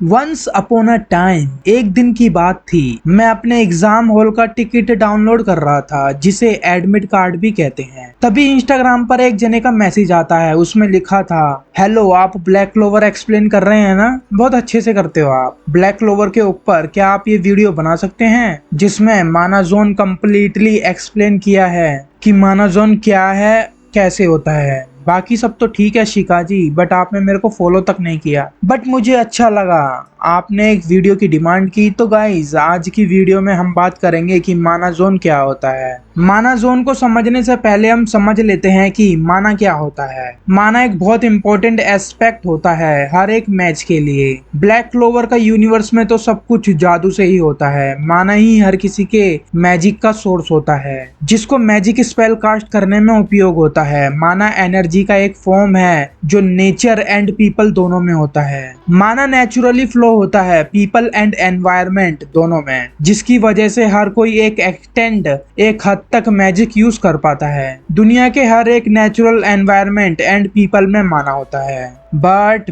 Once upon a time, एक दिन की बात थी। मैं अपने एग्जाम हॉल का टिकट डाउनलोड कर रहा था, जिसे एडमिट कार्ड भी कहते हैं। तभी इंस्टाग्राम पर एक जने का मैसेज आता है। उसमें लिखा था, हेलो, आप ब्लैक क्लोवर एक्सप्लेन कर रहे हैं ना? बहुत अच्छे से करते हो आप। ब्लैक क्लोवर के ऊपर क्या आप ये वीडियो बना सकते हैं जिसमें माना जोन कम्प्लीटली एक्सप्लेन किया है कि माना जोन क्या है, कैसे होता है। बाकी सब तो ठीक है शिका जी, बट आपने मेरे को फॉलो तक नहीं किया। बट मुझे अच्छा लगा, आपने एक वीडियो की डिमांड की। तो गाइज, आज की वीडियो में हम बात करेंगे कि माना जोन क्या होता है। माना जोन को समझने से पहले हम समझ लेते हैं कि माना क्या होता है। माना एक बहुत इंपॉर्टेंट एस्पेक्ट होता है हर एक मैच के लिए। ब्लैक क्लोवर का यूनिवर्स में तो सब कुछ जादू से ही होता है। माना ही हर किसी के मैजिक का सोर्स होता है, जिसको मैजिक स्पेल कास्ट करने में उपयोग होता है। माना एनर्जी का एक फॉर्म है जो नेचर एंड पीपल दोनों में होता है। माना नेचुरली फ्लो होता है पीपल एंड एनवायरनमेंट दोनों में, जिसकी वजह से हर कोई एक हद तक मैजिक यूज कर पाता है। दुनिया के हर एक नेचुरल एनवायरनमेंट एंड पीपल में माना होता है। बट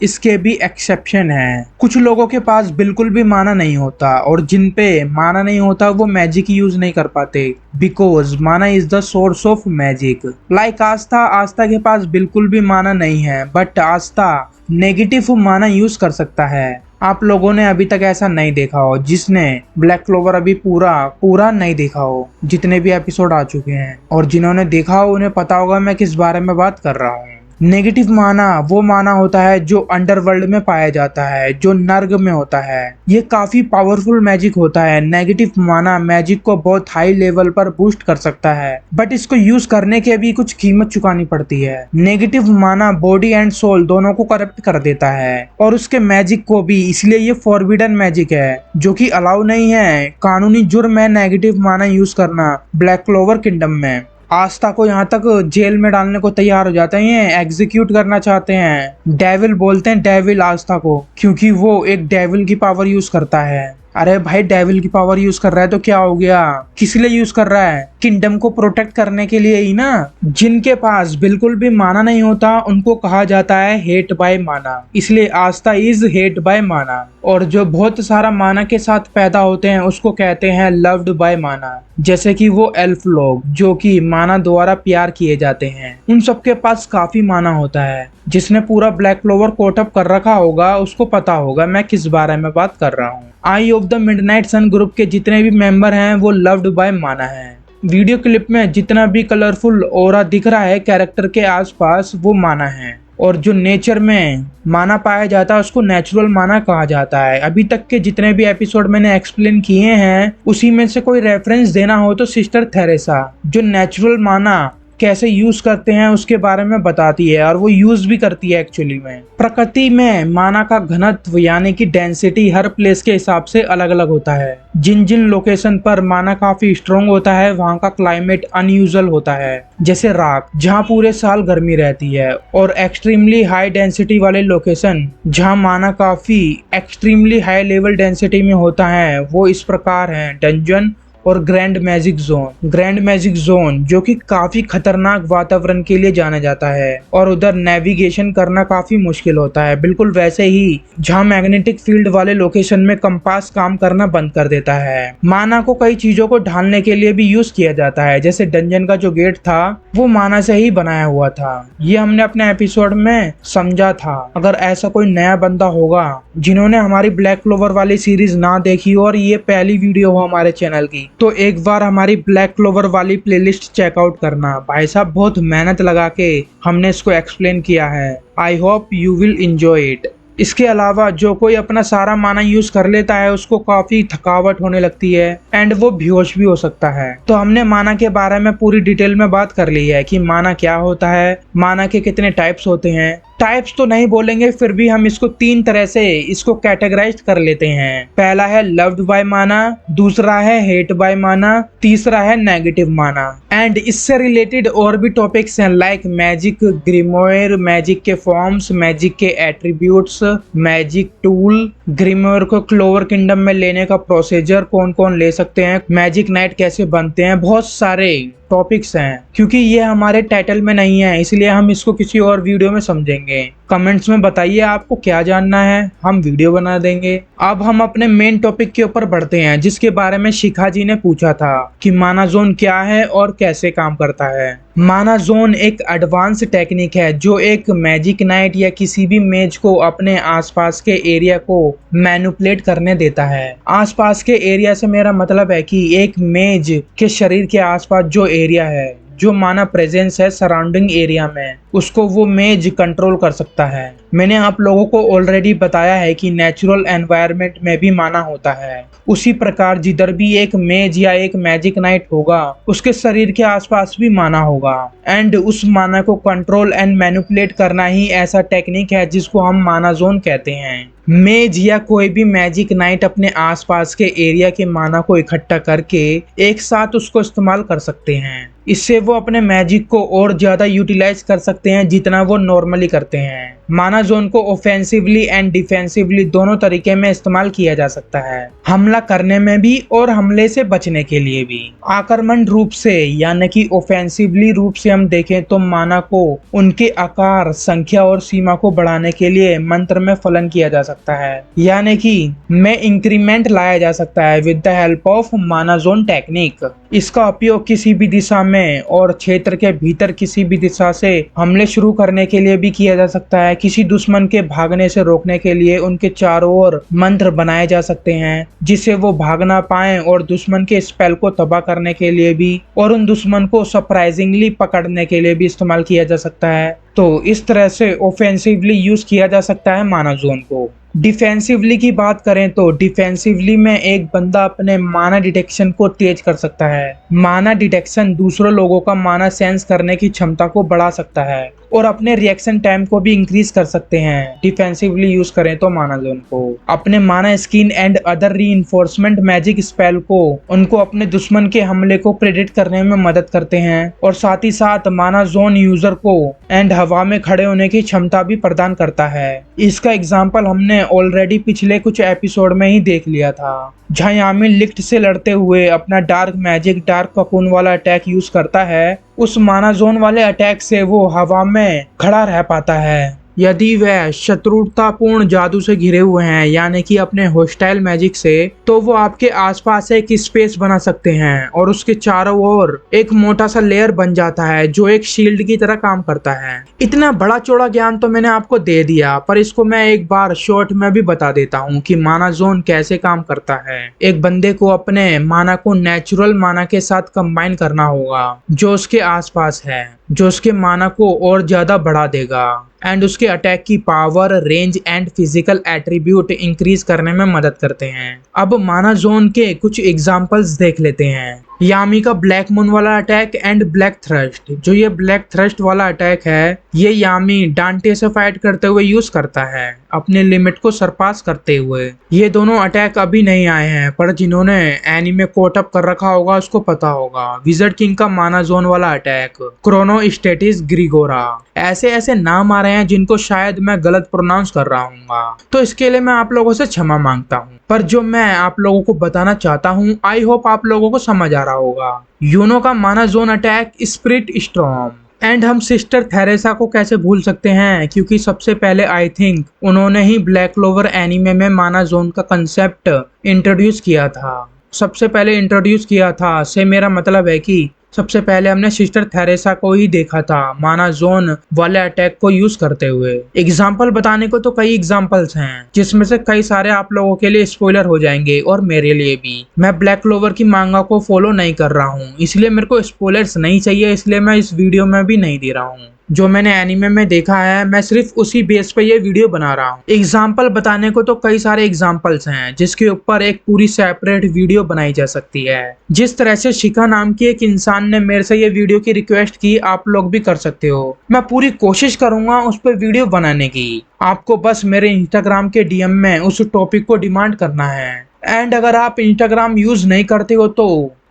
इसके भी एक्सेप्शन है। कुछ लोगों के पास बिल्कुल भी माना नहीं होता, और जिन पे माना नहीं होता वो मैजिक यूज नहीं कर पाते, because mana is the source of magic. Like Astha के पास बिल्कुल भी माना नहीं है, but Astha negative mana use कर सकता है। आप लोगों ने अभी तक ऐसा नहीं देखा हो जिसने ब्लैक क्लोवर अभी पूरा नहीं देखा हो, जितने भी एपिसोड आ चुके हैं। और जिन्होंने देखा हो उन्हें पता होगा मैं किस बारे में बात कर रहा हूँ। नेगेटिव माना वो माना होता है जो अंडरवर्ल्ड में पाया जाता है, जो नर्क में होता है। ये काफी पावरफुल मैजिक होता है। नेगेटिव माना मैजिक को बहुत हाई लेवल पर बूस्ट कर सकता है, बट इसको यूज करने के भी कुछ कीमत चुकानी पड़ती है। नेगेटिव माना बॉडी एंड सोल दोनों को करप्ट कर देता है, और उसके मैजिक को भी। इसलिए ये फॉरबिडन मैजिक है, जो कि अलाउ नहीं है। कानूनी जुर्म है नेगेटिव माना यूज करना ब्लैक क्लोवर किंगडम में। आस्था को यहाँ तक जेल में डालने को तैयार हो जाते हैं, एग्जीक्यूट करना चाहते हैं। डेविल बोलते हैं डेविल आस्था को, क्योंकि वो एक डेविल की पावर यूज करता है। अरे भाई, डेविल की पावर यूज कर रहा है तो क्या हो गया? किस लिए यूज कर रहा है? किंगडम को प्रोटेक्ट करने के लिए ही ना। जिनके पास बिल्कुल भी माना नहीं होता उनको कहा जाता है हेट बाय माना, इसलिए आस्था इज हेट बाय माना। और जो बहुत सारा माना के साथ पैदा होते हैं उसको कहते हैं लव्ड बाय माना, जैसे कि वो एल्फ लोग जो कि माना द्वारा प्यार किए जाते हैं। उन सबके पास काफी माना होता है। जिसने पूरा ब्लैक क्लोवर कोटअप कर रखा होगा उसको पता होगा मैं किस बारे में बात कर रहा हूँ। Eye of the midnight sun group के जितने भी मेंबर हैं वो लव्ड बाय माना है। वीडियो क्लिप में जितना भी कलरफुल ऑरा दिख रहा है कैरेक्टर के आसपास वो माना है, और जो नेचर में माना पाया जाता है उसको नेचुरल माना कहा जाता है। अभी तक के जितने भी एपिसोड मैंने एक्सप्लेन किए हैं उसी में से कोई रेफरेंस देना हो तो सिस्टर थेरेसा, जो नेचुरल माना कैसे यूज करते हैं उसके बारे में बताती है, और वो यूज भी करती है एक्चुअली में। प्रकृति में माना का घनत्व यानी कि डेंसिटी हर प्लेस के हिसाब से अलग अलग होता है। जिन जिन लोकेशन पर माना काफी स्ट्रॉन्ग होता है वहाँ का क्लाइमेट अनयूजुअल होता है, जैसे राक जहाँ पूरे साल गर्मी रहती है, और एक्सट्रीमली हाई डेंसिटी वाले लोकेशन जहाँ माना काफी एक्सट्रीमली हाई लेवल डेंसिटी में होता है वो इस प्रकार है डंजन और grand magic zone. Grand magic zone जो कि काफी खतरनाक वातावरण के लिए जाना जाता है, और उधर नेविगेशन करना काफी मुश्किल होता है, बिल्कुल वैसे ही जहां मैग्नेटिक फील्ड वाले लोकेशन में कंपास काम करना बंद कर देता है। माना को कई चीजों को ढालने के लिए भी यूज किया जाता है, जैसे डंजन का जो गेट था वो माना से ही बनाया हुआ था। ये हमने अपने एपिसोड में समझा था। अगर ऐसा कोई नया बंदा होगा जिन्होंने हमारी ब्लैक क्लोवर वाली सीरीज ना देखी हो और ये पहली वीडियो हो हमारे चैनल की, तो एक बार हमारी ब्लैक क्लोवर वाली प्लेलिस्ट चेकआउट करना। भाई साहब बहुत मेहनत लगा के हमने इसको एक्सप्लेन किया है। I hope you will enjoy it. इसके अलावा जो कोई अपना सारा माना यूज कर लेता है उसको काफी थकावट होने लगती है, एंड वो बेहोश भी हो सकता है। तो हमने माना के बारे में पूरी डिटेल में बात कर ली है कि माना क्या होता है, माना के कितने टाइप्स होते हैं। टाइप्स तो नहीं बोलेंगे, फिर भी हम इसको तीन तरह से इसको कैटेगराइज कर लेते हैं। पहला है लव्ड बाय माना, दूसरा है हेट बाय माना, तीसरा है नेगेटिव माना। एंड इससे रिलेटेड और भी टॉपिक्स हैं लाइक मैजिक ग्रिमोयर, मैजिक के फॉर्म्स, मैजिक के एट्रीब्यूट्स, मैजिक टूल, ग्रिमोयर को क्लोवर किंगडम में लेने का प्रोसीजर कौन कौन ले सकते हैं, मैजिक नाइट कैसे बनते हैं, बहुत सारे टॉपिक्स हैं, क्योंकि ये हमारे टाइटल में नहीं है इसलिए हम इसको किसी और वीडियो में समझेंगे। कमेंट्स में बताइए आपको क्या जानना है, हम वीडियो बना देंगे। अब हम अपने मेन टॉपिक के ऊपर बढ़ते हैं, जिसके बारे में शिखा जी ने पूछा था कि माना जोन क्या है और कैसे काम करता है। माना जोन एक एडवांस टेक्निक है जो एक मैजिक नाइट या किसी भी मेज को अपने आसपास के एरिया को मैनिपुलेट करने देता है। आसपास के एरिया से मेरा मतलब है कि एक मेज के शरीर के आसपास जो एरिया है, जो माना प्रेजेंस है सराउंडिंग एरिया में, उसको वो मेज कंट्रोल कर सकता है। मैंने आप लोगों को ऑलरेडी बताया है कि नेचुरल एनवायरनमेंट में भी माना होता है, उसी प्रकार जिधर भी एक मेज या एक मैजिक नाइट होगा उसके शरीर के आसपास भी माना होगा। एंड उस माना को कंट्रोल एंड मैनिपुलेट करना ही ऐसा टेक्निक है जिसको हम माना जोन कहते हैं। मेज या कोई भी मैजिक नाइट अपने आसपास के एरिया के माना को इकट्ठा करके एक साथ उसको इस्तेमाल कर सकते हैं। इससे वो अपने मैजिक को और ज्यादा यूटिलाइज कर सकते हैं जितना वो नॉर्मली करते हैं। माना जोन को ऑफेंसिवली एंड डिफेंसिवली दोनों तरीके में इस्तेमाल किया जा सकता है, हमला करने में भी और हमले से बचने के लिए भी। आक्रमण रूप से यानी कि ऑफेंसिवली रूप से हम देखें तो माना को उनके आकार, संख्या और सीमा को बढ़ाने के लिए मंत्र में फलन किया जा सकता है, यानी कि में इंक्रीमेंट लाया जा सकता है विद द हेल्प ऑफ माना जोन टेक्निक। इसका उपयोग किसी भी दिशा में और क्षेत्र के भीतर किसी भी दिशा से हमले शुरू करने के लिए भी किया जा सकता है। किसी दुश्मन के भागने से रोकने के लिए उनके चारों ओर मंत्र बनाए जा सकते हैं जिससे वो भाग ना पाए, और दुश्मन के स्पेल को तबाह करने के लिए भी और उन दुश्मन को सरप्राइजिंगली पकड़ने के लिए भी इस्तेमाल किया जा सकता है। तो इस तरह से ऑफेंसिवली यूज किया जा सकता है माना जोन को। डिफेंसिवली की बात करें तो डिफेंसिवली में एक बंदा अपने माना डिटेक्शन को तेज कर सकता है। माना डिटेक्शन दूसरों लोगों का माना सेंस करने की क्षमता को बढ़ा सकता है और अपने रिएक्शन टाइम को भी इंक्रीज कर सकते हैं। डिफेंसिवली यूज करें तो माना जोन को अपने माना skin and other reinforcement magic spell को उनको अपने दुश्मन के हमले को प्रेडिक्ट करने में मदद करते हैं, और साथ ही साथ माना जोन यूजर को एंड हवा में खड़े होने की क्षमता भी प्रदान करता है। इसका एग्जाम्पल हमने ऑलरेडी पिछले कुछ एपिसोड में ही देख लिया था, जहाँ यामिन लिफ्ट से लड़ते हुए अपना डार्क मैजिक डार्क ककून वाला अटैक यूज करता है। उस माना जोन वाले अटैक से वो हवा में खड़ा रह पाता है यदि वह शत्रुतापूर्ण जादू से घिरे हुए हैं, यानी कि अपने होस्टाइल मैजिक से, तो वो आपके आसपास एक स्पेस बना सकते हैं और उसके चारों ओर एक मोटा सा लेयर बन जाता है जो एक शील्ड की तरह काम करता है। इतना बड़ा चौड़ा ज्ञान तो मैंने आपको दे दिया, पर इसको मैं एक बार शॉर्ट में भी बता देता हूँ कि माना जोन कैसे काम करता है। एक बंदे को अपने माना को नेचुरल माना के साथ कंबाइन करना होगा जो उसके आसपास है, जो उसके माना को और ज्यादा बढ़ा देगा एंड उसके अटैक की power, range and physical attribute increase करने में मदद करते हैं। अब माना जोन के कुछ एग्जांपल्स देख लेते हैं। यामी का ब्लैक मून वाला अटैक एंड ब्लैक थ्रस्ट। जो ये ब्लैक थ्रस्ट वाला अटैक है, ये यामी डांटे से फाइट करते हुए यूज करता है, अपने लिमिट को सरपास करते हुए। ये दोनों अटैक अभी नहीं आए हैं, पर जिन्होंने एनीमे कोट अप कर रखा होगा उसको पता होगा। विजर्ड किंग का माना जोन वाला अटैक, क्रोनोस्टेटिस ग्रिगोरा। ऐसे ऐसे नाम आ रहे हैं जिनको शायद मैं गलत प्रोनाउंस कर रहा हूँ, तो इसके लिए मैं आप लोगों से क्षमा मांगता हूँ। पर जो मैं आप लोगों को बताना चाहता हूँ, आई होप आप लोगों को समझ आ रहा होगा। यूनो का माना zone attack spirit storm. And हम सिस्टर थेरेसा को कैसे भूल सकते हैं, क्योंकि सबसे पहले आई थिंक उन्होंने ही ब्लैक क्लोवर एनीमे में माना जोन का कंसेप्ट इंट्रोड्यूस किया था। सबसे पहले इंट्रोड्यूस किया था से मेरा मतलब है कि सबसे पहले हमने सिस्टर थेरेसा को ही देखा था माना जोन वाले अटैक को यूज करते हुए। एग्जाम्पल बताने को तो कई एग्जाम्पल्स हैं, जिसमें से कई सारे आप लोगों के लिए स्पॉइलर हो जाएंगे और मेरे लिए भी। मैं ब्लैक क्लोवर की मांगा को फॉलो नहीं कर रहा हूँ, इसलिए मेरे को स्पॉइलर्स नहीं चाहिए, इसलिए मैं इस वीडियो में भी नहीं दे रहा हूँ। जो मैंने एनीमे में देखा है मैं सिर्फ उसी बेस पे ये वीडियो बना रहा हूँ। एग्जाम्पल बताने को तो कई सारे एग्जाम्पल्स हैं जिसके ऊपर एक पूरी सेपरेट वीडियो बनाई जा सकती है। जिस तरह से शिखा नाम की एक इंसान ने मेरे से ये वीडियो की रिक्वेस्ट की, आप लोग भी कर सकते हो। मैं पूरी कोशिश करूंगा उस पर वीडियो बनाने की। आपको बस मेरे इंस्टाग्राम के डीएम में उस टॉपिक को डिमांड करना है। एंड अगर आप इंस्टाग्राम यूज नहीं करते हो तो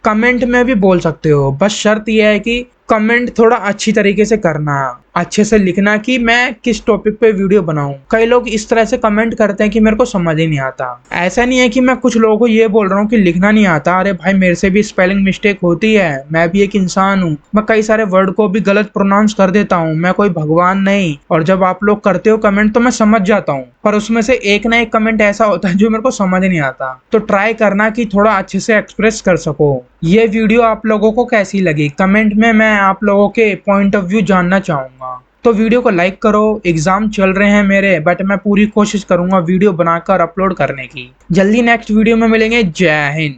कमेंट में भी बोल सकते हो, बस शर्त यह है कि कमेंट थोड़ा अच्छी तरीके से करना। अच्छे से लिखना कि मैं किस टॉपिक पे वीडियो बनाऊं। कई लोग इस तरह से कमेंट करते हैं कि मेरे को समझ ही नहीं आता। ऐसा नहीं है कि मैं कुछ लोगों को ये बोल रहा हूँ कि लिखना नहीं आता। अरे भाई, मेरे से भी स्पेलिंग मिस्टेक होती है, मैं भी एक इंसान हूँ। मैं कई सारे वर्ड को भी गलत प्रोनाउंस कर देता हूँ, मैं कोई भगवान नहीं। और जब आप लोग करते हो कमेंट तो मैं समझ जाता हूँ, पर उसमें से एक ना एक कमेंट ऐसा होता है जो मेरे को समझ नहीं आता। तो ट्राई करना कि थोड़ा अच्छे से एक्सप्रेस कर सको। ये वीडियो आप लोगों को कैसी लगी कमेंट में मैं आप लोगों के पॉइंट ऑफ व्यू जानना चाहूंगा। तो वीडियो को लाइक करो। एग्जाम चल रहे हैं मेरे, बट मैं पूरी कोशिश करूंगा वीडियो बनाकर अपलोड करने की। जल्दी नेक्स्ट वीडियो में मिलेंगे। जय हिंद।